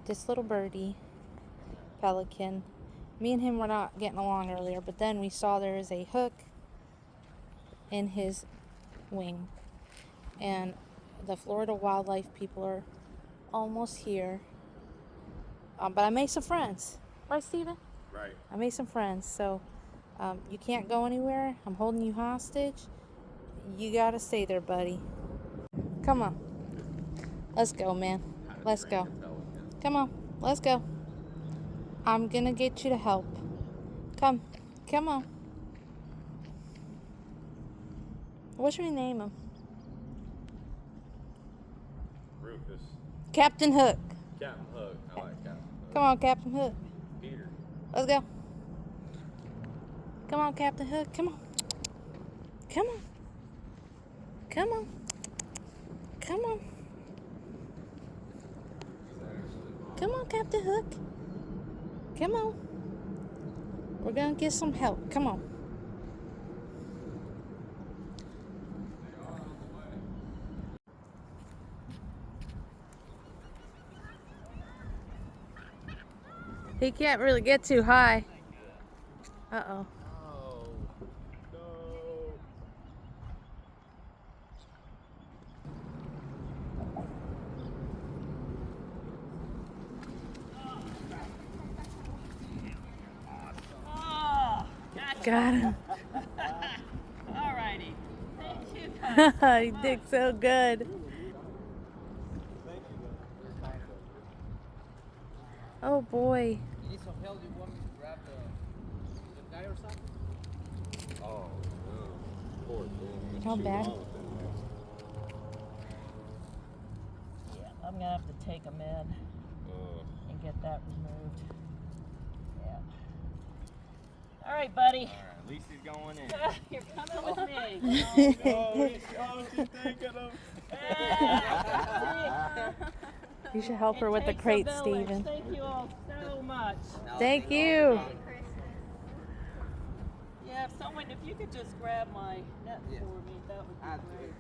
this little birdie, pelican. Me and him were not getting along earlier, but then we saw there is a hook in his wing. And the Florida wildlife people are almost here. But I made some friends. Right, Steven? Right. I made some friends. So you can't go anywhere. I'm holding you hostage. You got to stay there, buddy. Come on. Let's go, man. Let's go. Come on. Let's go. I'm going to get you to help. Come. Come on. What should we name him? Rufus. Captain Hook. Captain Hook. I like Captain Hook. Come on, Captain Hook. Peter. Let's go. Come on, Captain Hook. Come on. Come on. Come on. Come on. Come on, Captain Hook. Come on. We're going to get some help. Come on. He can't really get too high. Uh-oh. Oh, no. Oh, Got him. alrighty. Thank you. He did so good. Oh boy. You need some help? You want me to grab the guy or something? Oh, no. Poor thing. How Shoot bad? on with it, man. Yeah, I'm gonna have to take him in and get that removed. Yeah. All right, buddy. All right, at least he's going in. You're coming with me. Oh, she's thinking of. You should help her It with the takes a crate, village. Steven. Thank you all so much. Thank you. Yeah, if you could just grab my net Yeah. for me, that would be I'll do great. it.